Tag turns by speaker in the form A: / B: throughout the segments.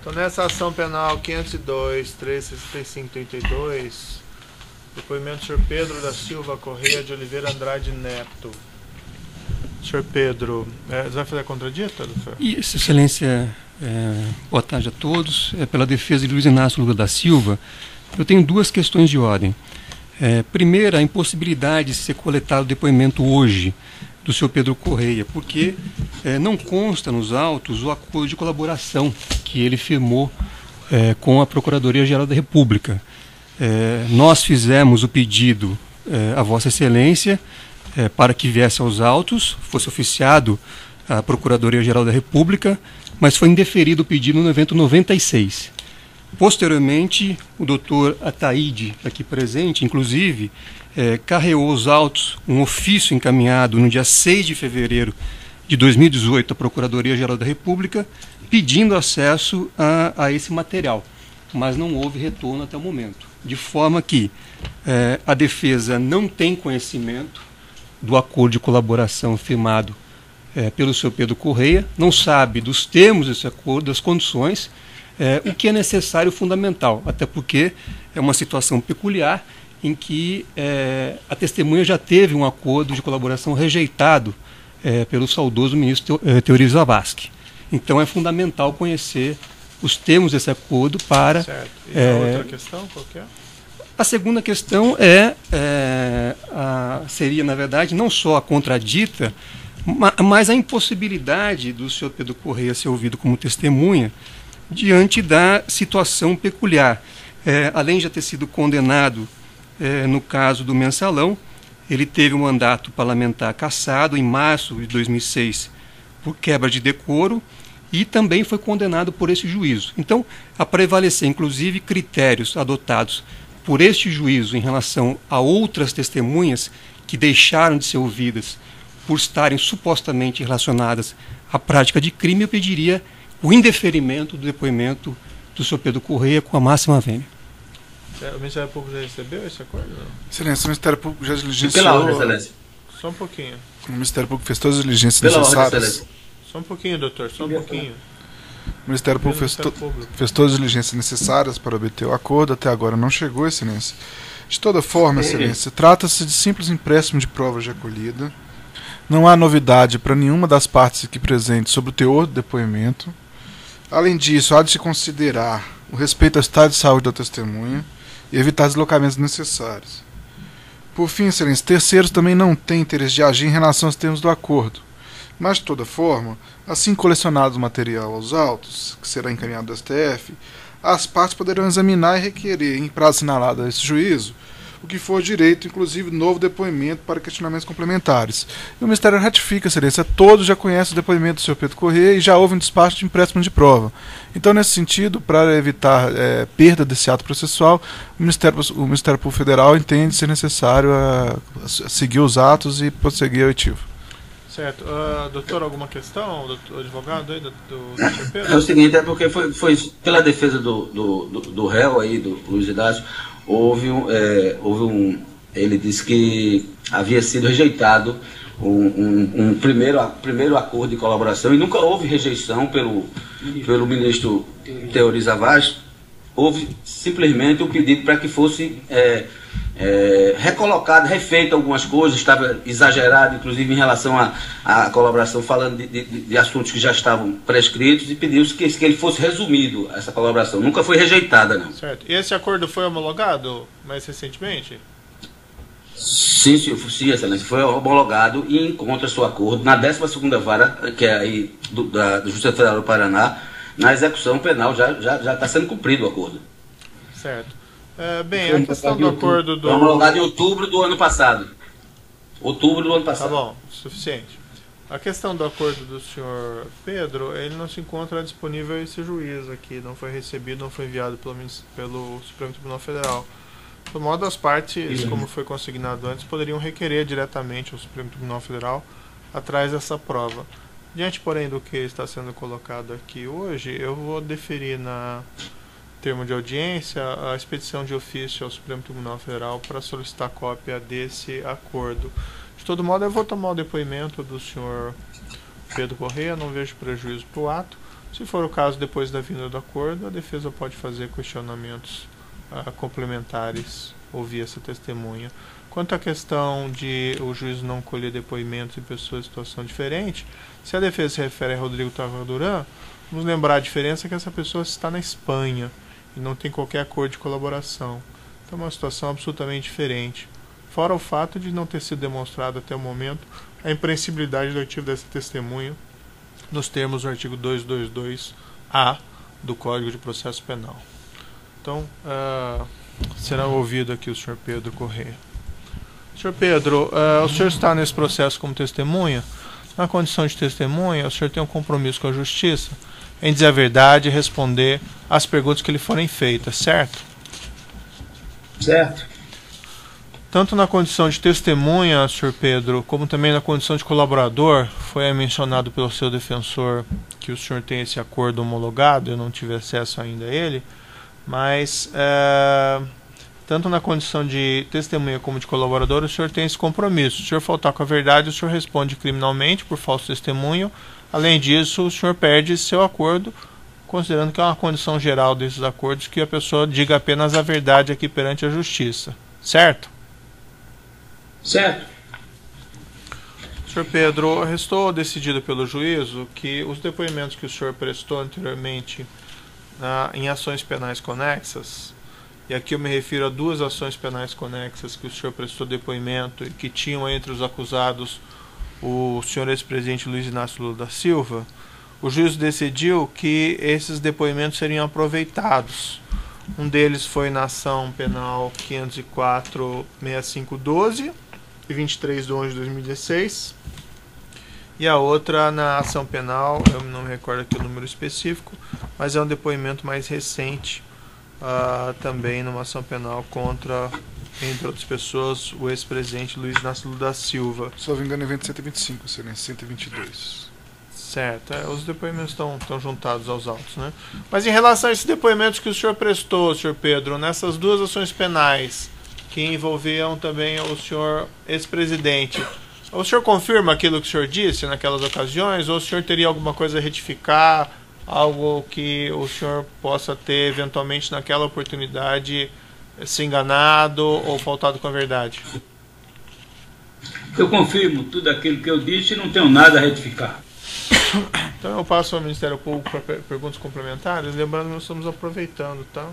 A: Então, nessa ação penal 502, 365, 32, depoimento do senhor Pedro da Silva Correia de Oliveira Andrade Neto. Senhor Pedro, você vai fazer a contradita, doutor?
B: Isso, excelência, boa tarde a todos. Pela defesa de Luiz Inácio Lula da Silva, eu tenho duas questões de ordem. Primeira, a impossibilidade de ser coletado o depoimento hoje do senhor Pedro Correia, porque não consta nos autos o acordo de colaboração que ele firmou com a Procuradoria-Geral da República. Nós fizemos o pedido à Vossa Excelência para que viesse aos autos, fosse oficiado à Procuradoria-Geral da República, mas foi indeferido o pedido no evento 96. Posteriormente, o doutor Ataíde, aqui presente, inclusive, carreou os autos, um ofício encaminhado no dia 6 de fevereiro de 2018 à Procuradoria-Geral da República, pedindo acesso a esse material, mas não houve retorno até o momento. De forma que a defesa não tem conhecimento do acordo de colaboração firmado pelo senhor Pedro Correia, não sabe dos termos desse acordo, das condições, o que é necessário e fundamental, até porque é uma situação peculiar em que a testemunha já teve um acordo de colaboração rejeitado pelo saudoso ministro Teori Zavascki. Então é fundamental conhecer os termos desse acordo para...
A: Certo. E a outra questão, qual que é?
B: A segunda questão seria, na verdade, não só a contradita, mas a impossibilidade do senhor Pedro Correia ser ouvido como testemunha diante da situação peculiar. Além de já ter sido condenado no caso do Mensalão, ele teve um mandato parlamentar cassado em março de 2006 por quebra de decoro e também foi condenado por esse juízo. Então, a prevalecer, inclusive, critérios adotados por este juízo em relação a outras testemunhas que deixaram de ser ouvidas por estarem supostamente relacionadas à prática de crime, eu pediria o indeferimento do depoimento do senhor Pedro Correia com a máxima vênia.
A: O Ministério Público já recebeu esse acordo? Não?
C: Excelência, o Ministério Público já diligenciou...
D: Pela ordem, Excelência.
A: Só um pouquinho.
C: O Ministério Público fez todas as diligências
D: Pela ordem,
C: necessárias.
D: Excelência.
A: Só um pouquinho, doutor, só um pouquinho.
C: O Ministério Público fez todas as diligências necessárias para obter o acordo, até agora não chegou, Excelência. De toda forma, Excelência, trata-se de simples empréstimo de prova já colhida. Não há novidade para nenhuma das partes aqui presentes sobre o teor do depoimento. Além disso, há de se considerar o respeito ao estado de saúde da testemunha e evitar deslocamentos necessários. Por fim, Excelência, terceiros também não têm interesse de agir em relação aos termos do acordo. Mas, de toda forma, assim colecionado o material aos autos, que será encaminhado do STF, as partes poderão examinar e requerer, em prazo assinalado a esse juízo, o que for direito, inclusive novo depoimento para questionamentos complementares. E o Ministério ratifica, Excelência, todos já conhecem o depoimento do senhor Pedro Correia e já houve um despacho de empréstimo de prova. Então, nesse sentido, para evitar perda desse ato processual, o Ministério Público Federal entende ser necessário seguir os atos e prosseguir a oitiva.
A: Certo. Doutor, alguma questão? Do advogado aí, do senhor Pedro?
D: É o seguinte, porque foi pela defesa do réu aí, do Luiz Inácio, ele disse que havia sido rejeitado um primeiro acordo de colaboração e nunca houve rejeição pelo ministro Teori Zavascki. Houve simplesmente um pedido para que fosse recolocado, refeito algumas coisas, estava exagerado, inclusive em relação à colaboração, falando de assuntos que já estavam prescritos, e pediu-se que ele fosse resumido, essa colaboração. Nunca foi rejeitada, não.
A: Certo. E esse acordo foi homologado mais recentemente?
D: Sim, Excelência, foi homologado e encontra-se o acordo na 12ª Vara, que é aí da Justiça Federal do Paraná, na execução penal, já está sendo cumprido o acordo.
A: Certo. Bem, a questão do acordo do...
D: Foi homologado em outubro do ano passado.
A: Tá bom, suficiente. A questão do acordo do senhor Pedro, ele não se encontra disponível esse juízo aqui, não foi recebido, não foi enviado pelo Supremo Tribunal Federal. Do modo, as partes, como foi consignado antes, poderiam requerer diretamente ao Supremo Tribunal Federal atrás dessa prova. Diante, porém, do que está sendo colocado aqui hoje, eu vou deferir na termo de audiência a expedição de ofício ao Supremo Tribunal Federal para solicitar cópia desse acordo. De todo modo, eu vou tomar o depoimento do senhor Pedro Correia, não vejo prejuízo para o ato. Se for o caso, depois da vinda do acordo, a defesa pode fazer questionamentos complementares, ouvir essa testemunha. Quanto à questão de o juiz não colher depoimentos de pessoas em situação diferente, se a defesa se refere a Rodrigo Távora Duran, vamos lembrar a diferença que essa pessoa está na Espanha e não tem qualquer acordo de colaboração. Então é uma situação absolutamente diferente. Fora o fato de não ter sido demonstrado até o momento a impreensibilidade do artigo dessa testemunha nos termos do artigo 222-A do Código de Processo Penal. Então, será ouvido aqui o senhor Pedro Correia. Senhor Pedro, o senhor está nesse processo como testemunha. Na condição de testemunha, o senhor tem um compromisso com a Justiça em dizer a verdade e responder às perguntas que lhe forem feitas, certo?
E: Certo.
A: Tanto na condição de testemunha, senhor Pedro, como também na condição de colaborador, foi mencionado pelo seu defensor que o senhor tem esse acordo homologado, eu não tive acesso ainda a ele, mas tanto na condição de testemunha como de colaborador, o senhor tem esse compromisso. Se o senhor faltar com a verdade, o senhor responde criminalmente por falso testemunho. Além disso, o senhor perde seu acordo, considerando que é uma condição geral desses acordos que a pessoa diga apenas a verdade aqui perante a Justiça. Certo?
E: Certo.
A: Senhor Pedro, restou decidido pelo juízo que os depoimentos que o senhor prestou anteriormente em ações penais conexas, e aqui eu me refiro a duas ações penais conexas que o senhor prestou depoimento e que tinham entre os acusados o senhor ex-presidente Luiz Inácio Lula da Silva, o juízo decidiu que esses depoimentos seriam aproveitados. Um deles foi na ação penal 504-6512, de 23 de 11 de 2016, e a outra na ação penal, eu não me recordo aqui o número específico, mas é um depoimento mais recente, também numa ação penal contra, entre outras pessoas, o ex-presidente Luiz Inácio Lula da Silva.
C: Se eu não me engano, é evento 125, excelência, 122.
A: Certo, os depoimentos estão juntados aos autos, né? Mas em relação a esses depoimentos que o senhor prestou, senhor Pedro, nessas duas ações penais, que envolviam também o senhor ex-presidente, o senhor confirma aquilo que o senhor disse naquelas ocasiões, ou o senhor teria alguma coisa a retificar, algo que o senhor possa ter eventualmente naquela oportunidade se enganado ou faltado com a verdade?
E: Eu confirmo tudo aquilo que eu disse e não tenho nada a retificar.
A: Então eu passo ao Ministério Público para perguntas complementares, lembrando que nós estamos aproveitando, tá?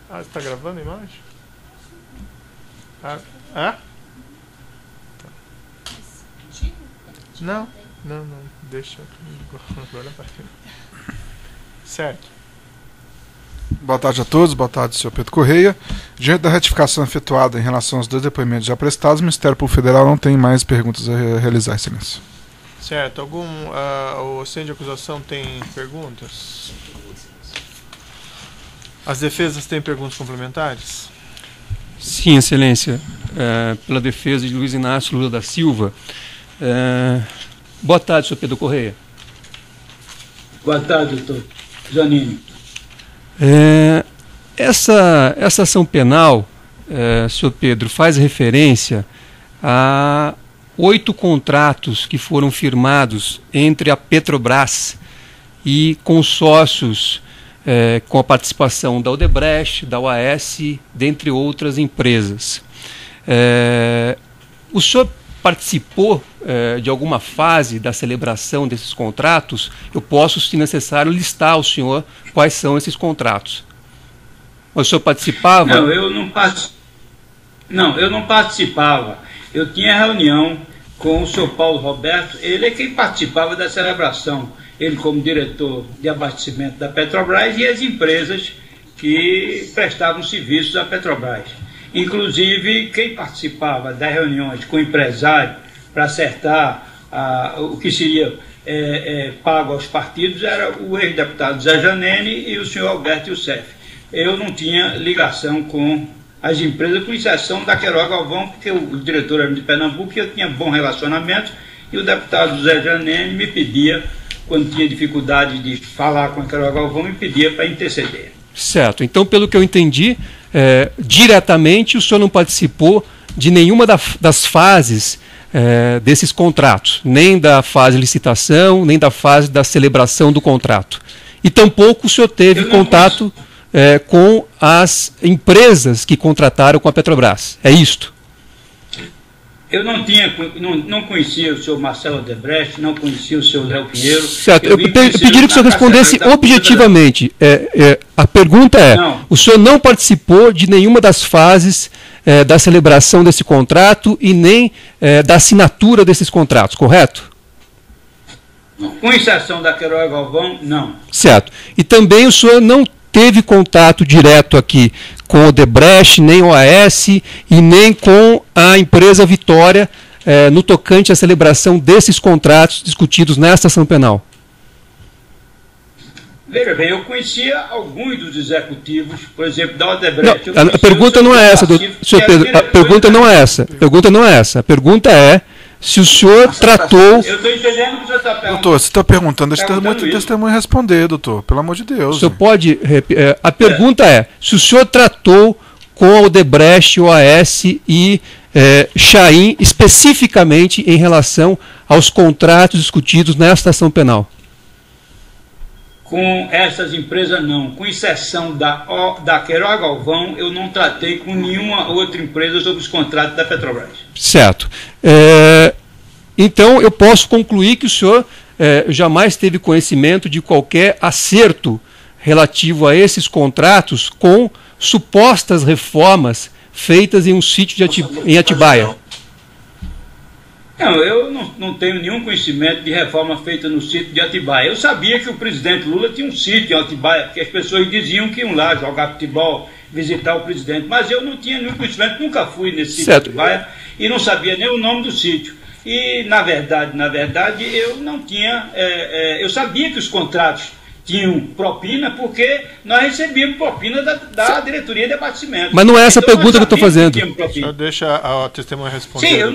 A: Você está gravando a imagem? Tá. Não, deixa. Agora vai. Certo.
C: Boa tarde a todos, boa tarde, senhor Pedro Correia. Diante da retificação efetuada em relação aos dois depoimentos já prestados, o Ministério Público Federal não tem mais perguntas a realizar, excelência.
A: Certo. O centro de acusação tem perguntas? As defesas têm perguntas complementares?
B: Sim, excelência. Pela defesa de Luiz Inácio Lula da Silva. Boa tarde, senhor Pedro Correia.
E: Boa tarde, doutor Zanini.
B: Essa ação penal, senhor Pedro, faz referência a 8 contratos que foram firmados entre a Petrobras e consórcios com a participação da Odebrecht, da OAS, dentre outras empresas. O senhor participou de alguma fase da celebração desses contratos? Eu posso, se necessário, listar ao senhor quais são esses contratos. O senhor participava?
E: Não, eu não participava. Eu tinha reunião com o senhor Paulo Roberto, ele é quem participava da celebração, ele como diretor de abastecimento da Petrobras e as empresas que prestavam serviços à Petrobras. Inclusive, quem participava das reuniões com o empresário para acertar o que seria pago aos partidos era o ex-deputado Zé Janene e o senhor Alberto Youssef. Eu não tinha ligação com as empresas, com exceção da Queiroz Galvão, porque o diretor era de Pernambuco e eu tinha bom relacionamento, e o deputado Zé Janene me pedia, quando tinha dificuldade de falar com a Queiroz Galvão, me pedia para interceder.
B: Certo. Então, pelo que eu entendi, diretamente o senhor não participou de nenhuma das fases desses contratos, nem da fase de licitação, nem da fase da celebração do contrato. E tampouco o senhor teve contato com as empresas que contrataram com a Petrobras. É isto?
E: Eu não conhecia o senhor Marcelo Odebrecht, não conhecia o senhor Léo Pinheiro.
B: Certo, eu pediria que o senhor respondesse objetivamente. A pergunta é, o senhor não participou de nenhuma das fases da celebração desse contrato e nem da assinatura desses contratos, correto?
E: Com exceção da Queiroga Galvão, não.
B: Certo. E também o senhor não teve contato direto aqui com o Odebrecht, nem o OAS e nem com a empresa Vitória no tocante à celebração desses contratos discutidos nesta ação penal?
E: Veja bem, eu conhecia alguns dos executivos, por exemplo, da Odebrecht.
B: Não, a pergunta não é essa, senhor Pedro. A pergunta não é essa. A pergunta não é essa. A pergunta é se o senhor tratou...
E: Eu estou entendendo o que o senhor está perguntando.
C: Doutor, você está perguntando, deixa o testemunho responder, doutor. Pelo amor de Deus.
B: O senhor pode... A pergunta é se o senhor tratou com a Odebrecht, OAS e Chaim especificamente em relação aos contratos discutidos nesta ação penal.
E: Com essas empresas, não. Com exceção da Queiroga Galvão, eu não tratei com nenhuma outra empresa sobre os contratos da Petrobras.
B: Certo. Então, eu posso concluir que o senhor jamais teve conhecimento de qualquer acerto relativo a esses contratos com supostas reformas feitas em um sítio em Atibaia.
E: Não, eu não tenho nenhum conhecimento de reforma feita no sítio de Atibaia. Eu sabia que o presidente Lula tinha um sítio em Atibaia, porque as pessoas diziam que iam lá jogar futebol, visitar o presidente, mas eu não tinha nenhum conhecimento, nunca fui nesse sítio de Atibaia e não sabia nem o nome do sítio. E, na verdade, eu não tinha... eu sabia que os contratos tinham propina, porque nós recebíamos propina da diretoria de abastecimento.
B: Mas não é essa a pergunta que eu estou fazendo.
A: Só deixa a testemunha responder.
E: Sim, eu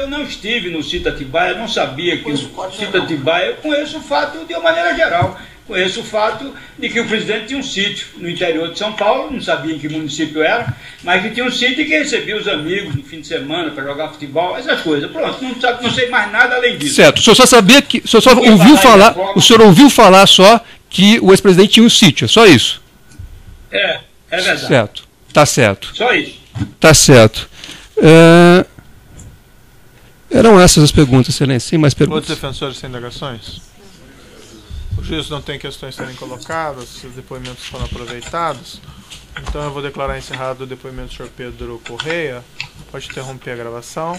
E: não estive no sítio Atibaia, eu não sabia que o sítio Atibaia, eu conheço o fato de uma maneira geral. Conheço o fato de que o presidente tinha um sítio no interior de São Paulo, não sabia em que município era, mas que tinha um sítio e que recebia os amigos no fim de semana para jogar futebol, essas coisas. Pronto, não sei mais nada além disso.
B: Certo, o senhor só sabia que. O senhor só ouviu falar. O senhor ouviu falar só que o ex-presidente tinha um sítio, é só isso?
E: É verdade.
B: Certo, tá certo.
E: Só isso.
B: Tá certo. Eram essas as perguntas, excelência. Sem mais perguntas.
A: Outros defensores sem indagações? O juiz não tem questões a serem colocadas, os depoimentos foram aproveitados. Então eu vou declarar encerrado o depoimento do senhor Pedro Correia. Pode interromper a gravação.